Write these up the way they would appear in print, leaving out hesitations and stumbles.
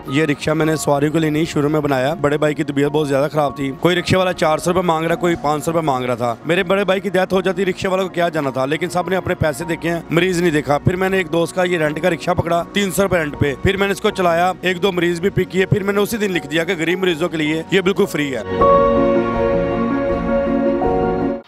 ये रिक्शा मैंने सवारी के लिए नहीं शुरू में बनाया। बड़े भाई की तबीयत बहुत ज्यादा खराब थी। कोई रिक्शे वाला 400 रुपए मांग रहा, कोई 500 रुपए मांग रहा था। मेरे बड़े भाई की डेथ हो जाती, रिक्शे वाला को क्या जाना था, लेकिन सब ने अपने पैसे देखे हैं, मरीज नहीं देखा। फिर मैंने एक दोस्त का ये रेंट का रिक्शा पकड़ा 300 रुपए रेंट पे। फिर मैंने इसको चलाया, 1-2 मरीज भी पिक किए। फिर मैंने उसी दिन लिख दिया कि गरीब मरीजों के लिए ये बिल्कुल फ्री है।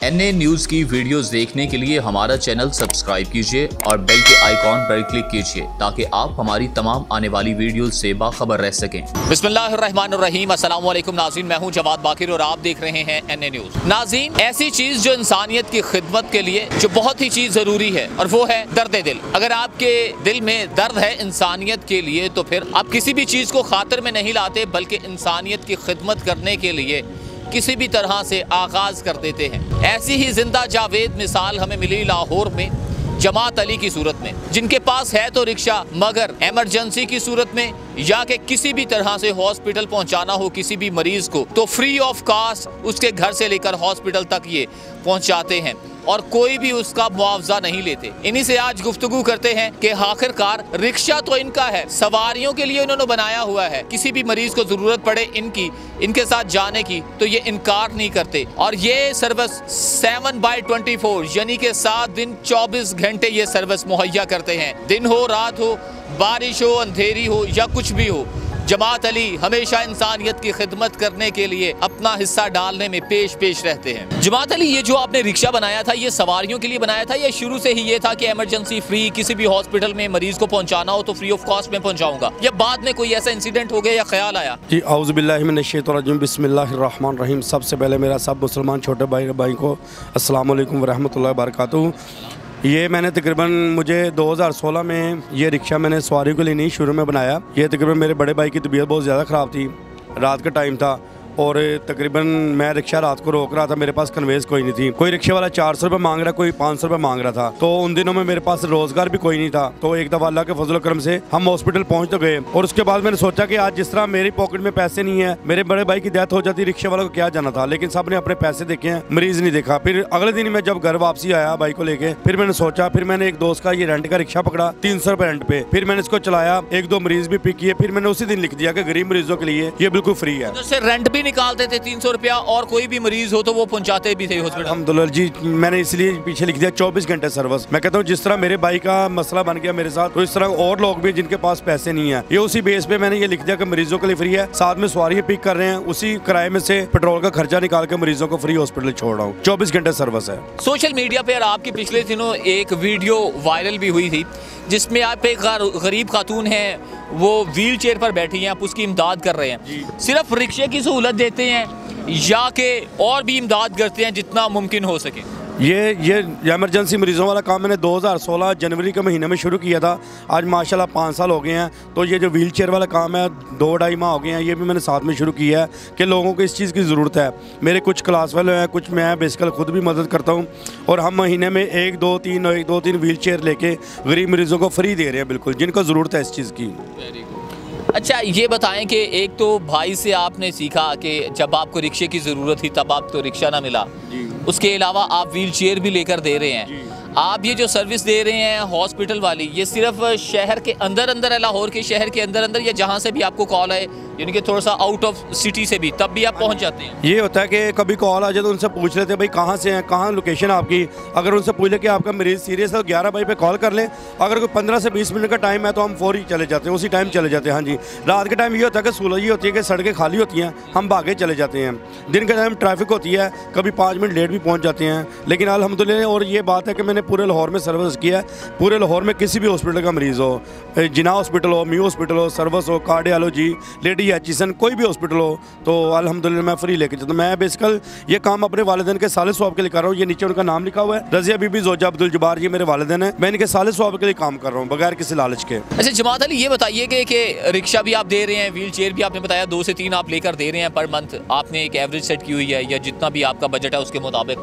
NA न्यूज की वीडियोस देखने के लिए हमारा चैनल सब्सक्राइब कीजिए और बेल के आइकॉन पर क्लिक कीजिए ताकि आप हमारी तमाम आने वाली वीडियोस से बाखबर रह सकें। बिस्मिल्लाहिर्रहमानिर्रहीम, अस्सलाम वालेकुम नाज़रीन, मैं हूं जवाद बाकिर और आप देख रहे हैं NA न्यूज। नाज़रीन, ऐसी चीज जो इंसानियत की खिदमत के लिए जो बहुत ही चीज जरूरी है और वो है दर्द दिल। अगर आपके दिल में दर्द है इंसानियत के लिए तो फिर आप किसी भी चीज को खातिर में नहीं लाते, बल्कि इंसानियत की खिदमत करने के लिए किसी भी तरह से आगाज कर देते हैं। ऐसी ही जिंदा जावेद मिसाल हमें मिली लाहौर में जमात अली की सूरत में, जिनके पास है तो रिक्शा, मगर इमरजेंसी की सूरत में या कि किसी भी तरह से हॉस्पिटल पहुंचाना हो किसी भी मरीज को, तो फ्री ऑफ कॉस्ट उसके घर से लेकर हॉस्पिटल तक ये पहुंचाते हैं और कोई भी उसका मुआवजा नहीं लेते। इन्हीं से आज गुफ्तगू करते हैं कि आखिरकार रिक्शा तो इनका है, सवारियों के लिए इन्होंने बनाया हुआ है। किसी भी मरीज को जरूरत पड़े इनके साथ जाने की तो ये इनकार नहीं करते और ये सर्विस 7/24 यानी कि 7 दिन 24 घंटे ये सर्विस मुहैया करते हैं। दिन हो, रात हो, बारिश हो, अंधेरी हो या कुछ भी हो, जमात अली हमेशा इंसानियत की खिदमत करने के लिए अपना हिस्सा डालने में पेश रहते हैं। जमात अली, ये जो आपने रिक्शा बनाया था ये सवारियों के लिए बनाया था या शुरू से ही ये था कि इमरजेंसी फ्री, किसी भी हॉस्पिटल में मरीज को पहुंचाना हो तो फ्री ऑफ कॉस्ट में पहुंचाऊंगा, या बाद में कोई ऐसा इंसिडेंट हो गया या ख्याल आया? जी, औज़ु बिल्लाहि मिनश्शैतानिर्रजीम, बिस्मिल्लाहिर्रहमानिर्रहीम। सबसे पहले मेरा सब मुसलमान छोटे भाई को अस्सलाम वालेकुम वरहमतुल्लाहि वबरकातुहू। ये मैंने तकरीबन मुझे 2016 में ये रिक्शा मैंने सवारी के लिए नहीं शुरू में बनाया। ये तकरीबन मेरे बड़े भाई की तबीयत बहुत ज़्यादा ख़राब थी, रात का टाइम था और तकरीबन मैं रिक्शा रात को रोक रहा था, मेरे पास कन्वेंस कोई नहीं थी। कोई रिक्शे वाला 400 रुपए मांग रहा, कोई 500 रुपए मांग रहा था। तो उन दिनों में मेरे पास रोजगार भी कोई नहीं था। तो एक दफ़ा अल्लाह के फजल करम से हम हॉस्पिटल पहुंच तो गए और उसके बाद मैंने सोचा कि आज जिस तरह मेरी पॉकेट में पैसे नहीं है, मेरे बड़े भाई की डेथ हो जाती, रिक्शे वाला को क्या जाना था, लेकिन सब ने अपने पैसे देखे हैं, मरीज नहीं देखा। फिर अगले दिन मैं जब घर वापसी आया बाइक को लेके, फिर मैंने सोचा, फिर मैंने एक दोस्त का ये रेंट का रिक्शा पकड़ा 300 रुपए रेंट पे। फिर मैंने इसको चलाया, 1-2 मरीज भी पिक किए। फिर मैंने उसी दिन लिख दिया कि गरीब मरीजों के लिए ये बिल्कुल फ्री है। तो रेंट भी निकालते थे 300 रुपया और कोई भी मरीज हो तो वो पहुंचाते भी थे हॉस्पिटल? अल्हम्दुलिल्लाह जी, मैंने इसलिए पीछे लिख दिया 24 घंटे सर्विस। मैं कहता हूँ जिस तरह मेरे भाई का मसला बन गया मेरे साथ, तो इस तरह और लोग भी जिनके पास पैसे नहीं है, ये उसी बेस पे मैंने ये लिख दिया कि मरीजों के लिए फ्री है। साथ में सवारी पिक कर रहे हैं, उसी किराए में से पेट्रोल का खर्चा निकाल के मरीजों को फ्री हॉस्पिटल छोड़ रहा हूँ। 24 घंटे सर्विस है। सोशल मीडिया पे आपकी पिछले दिनों एक वीडियो वायरल भी हुई थी जिसमें आप एक गरीब खातून है, वो व्हील चेयर पर बैठी हैं, आप उसकी इमदाद कर रहे हैं। सिर्फ रिक्शे की सहूलत देते हैं या के और भी इमदाद करते हैं जितना मुमकिन हो सके? ये इमरजेंसी मरीज़ों वाला काम मैंने 2016 जनवरी के महीने में शुरू किया था। आज माशाल्लाह 5 साल हो गए हैं। तो ये जो व्हील चेयर वाला काम है 2-2.5 माह हो गए हैं, ये भी मैंने साथ में शुरू किया है कि लोगों को इस चीज़ की ज़रूरत है। मेरे कुछ क्लास वाले हैं, कुछ मैं बेसिकल खुद भी मदद करता हूँ और हम महीने में 1-2-3 व्हील चेयर लेके गरीब मरीज़ों को फ्री दे रहे हैं, बिल्कुल जिनको ज़रूरत है इस चीज़ की। अच्छा, ये बताएं कि एक तो भाई से आपने सीखा कि जब आपको रिक्शे की ज़रूरत थी तब आपको रिक्शा ना मिला, उसके अलावा आप व्हील चेयर भी लेकर दे रहे हैं। आप ये जो सर्विस दे रहे हैं हॉस्पिटल वाली, ये सिर्फ शहर के अंदर है, लाहौर के शहर के अंदर या जहाँ से भी आपको कॉल आए, यानी कि थोड़ा सा आउट ऑफ सिटी से भी, तब भी आप पहुँच जाते हैं? ये होता है कि कभी कॉल आ जाए तो उनसे पूछ लेते हैं भाई कहाँ से हैं, कहाँ लोकेशन आपकी। अगर उनसे पूछ ले कि आपका मरीज़ सीरियस है तो 11 बजे पे कॉल कर लें। अगर कोई 15 से 20 मिनट का टाइम है तो हम फौरी चले जाते हैं, उसी टाइम चले जाते हैं। हाँ जी, रात के टाइम ये होता है कि सुलह ये होती है कि सड़कें खाली होती हैं, हम भागे चले जाते हैं। दिन के टाइम ट्रैफिक होती है, कभी 5 मिनट लेट भी पहुँच जाते हैं, लेकिन अल्हम्दुलिल्लाह। और ये बात है कि मैंने पूरे लाहौर में सर्विस किया है। पूरे लाहौर में किसी भी हॉस्पिटल का मरीज़ हो, जिना हॉस्पिटल हो, म्यू हॉस्पिटल हो, सर्विस हो, कार्डियोलॉजी, लेडी एचिसन, कोई भी हॉस्पिटल हो, तो अल्हम्दुलिल्लाह मैं फ्री लेके चलता हूँ। मैं बेसिकल ये काम अपने वालिदैन के साले सवाब के लिए कर रहा हूँ। ये नीचे उनका नाम लिखा हुआ है, रज़िया बीबी ज़ोजा अब्दुल जब्बार, ये मेरे वालिदैन हैं। मैं इनके साले सवाब के लिए काम कर रहा हूँ बगैर किसी लालच के। अच्छा जमात अली, ये बताइए कि रिक्शा भी आप दे रहे हैं, व्हील चेयर भी आपने बताया 2 से 3 आप लेकर दे रहे हैं पर मंथ, आपने एक एवरेज सेट की हुई है या जितना भी आपका बजट है उसके मुताबिक,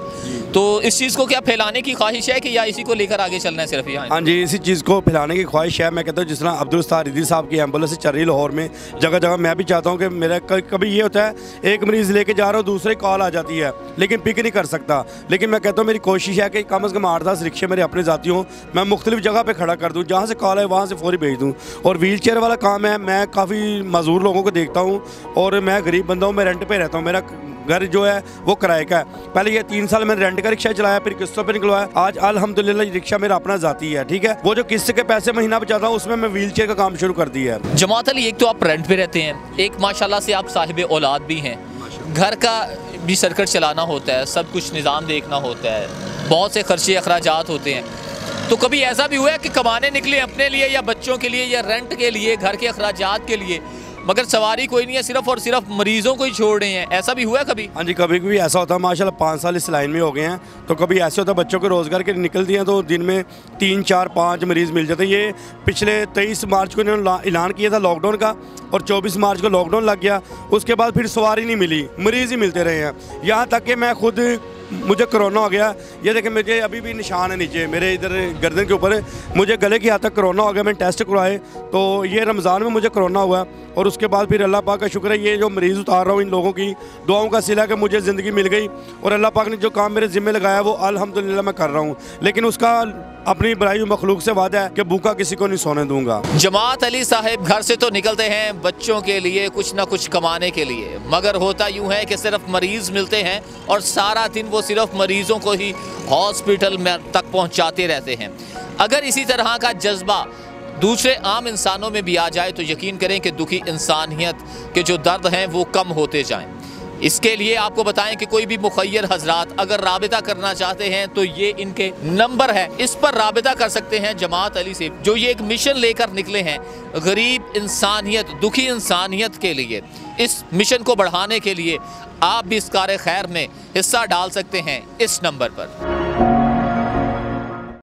तो इस चीज़ को क्या फैलाने की ख्वाहिश है कि या इसी को लेकर आगे चलना है सिर्फ यहाँ? हाँ जी, इसी चीज़ को फैलाने की ख्वाहिश है। मैं कहता हूँ जिस तरह अब्दुल सत्तार रिज़वी साहब की एम्बुलेंस चल रही लाहौर में, जगह जगह मैं भी चाहता हूँ कि मेरा कभी ये होता है एक मरीज़ लेके जा रहा हूँ, दूसरे कॉल आ जाती है लेकिन पिक नहीं कर सकता। लेकिन मैं कहता हूँ मेरी कोशिश है कि कम से कम 8-10 रिक्शे मेरे अपने जाती हूँ, मैं मुख्तलिफ जगह पर खड़ा कर दूँ, जहाँ से कॉल है वहाँ से फौरी भेज दूँ। और व्हील चेयर वाला काम है, मैं काफ़ी मजदूर लोगों को देखता हूँ और मैं गरीब बंदा हूँ, मैं रेंट पे रहता हूँ, मेरा घर जो है वो किराए का है। पहले ये 3 साल मैंने रेंट का रिक्शा चलाया, फिर किस्तों पे निकलवाया, आज अल्हम्दुलिल्लाह रिक्शा मेरा अपना जाती है। ठीक है, वो जो किस्त के पैसे महीना बचाता हूँ उसमें मैं व्हील चेयर का काम शुरू कर दिया है। जमात अली, एक तो आप रेंट पे रहते हैं, एक माशाल्लाह से आप साहिब औलाद भी हैं, घर का भी सर्कट चलाना होता है, सब कुछ निज़ाम देखना होता है, बहुत से खर्चे अखराजात होते हैं। तो कभी ऐसा भी हुआ है कि कमाने निकले अपने लिए या बच्चों के लिए या रेंट के लिए, घर के अखराजात के लिए, मगर सवारी कोई नहीं है, सिर्फ और सिर्फ मरीजों को ही छोड़ रहे हैं, ऐसा भी हुआ है कभी? हाँ जी, कभी कभी ऐसा होता है। माशाल्लाह 5 साल इस लाइन में हो गए हैं, तो कभी ऐसे होता है बच्चों के रोज़गार के निकलती हैं तो दिन में 3, 4, 5 मरीज़ मिल जाते हैं। ये पिछले 23 मार्च को इन्होंने ऐलान किया था लॉकडाउन का और 24 मार्च को लॉकडाउन लग गया, उसके बाद फिर सवारी नहीं मिली, मरीज़ ही मिलते रहे हैं। यहाँ तक कि मैं खुद, मुझे कोरोना हो गया, ये देखें मुझे अभी भी निशान है नीचे मेरे इधर गर्दन के ऊपर, मुझे गले की हद तक कोरोना हो गया। मैंने टेस्ट करवाए तो ये रमज़ान में मुझे कोरोना हुआ और उसके बाद फिर अल्लाह पाक का शुक्र है, ये जो मरीज़ उतार रहा हूँ इन लोगों की दुआओं का सिला कि मुझे ज़िंदगी मिल गई और अल्लाह पाक ने जो काम मेरे ज़िम्मे लगाया वो अल्हम्दुलिल्लाह मैं कर रहा हूँ। लेकिन उसका अपनी बराई मखलूक से वादा है कि भूखा किसी को नहीं सोने दूंगा। जमात अली साहब घर से तो निकलते हैं बच्चों के लिए, कुछ ना कुछ कमाने के लिए, मगर होता यूँ है कि सिर्फ मरीज़ मिलते हैं और सारा दिन वो सिर्फ मरीज़ों को ही हॉस्पिटल में तक पहुँचाते रहते हैं। अगर इसी तरह का जज्बा दूसरे आम इंसानों में भी आ जाए तो यकीन करें कि दुखी इंसानियत के जो दर्द हैं वो कम होते जाएं। इसके लिए आपको बताएं कि कोई भी मुखय्यर हजरात अगर राबिता करना चाहते हैं तो ये इनके नंबर है, इस पर राबिता कर सकते हैं जमात अली से, जो ये एक मिशन लेकर निकले हैं गरीब इंसानियत, दुखी इंसानियत के लिए। इस मिशन को बढ़ाने के लिए आप भी इस कार खैर में हिस्सा डाल सकते हैं इस नंबर पर।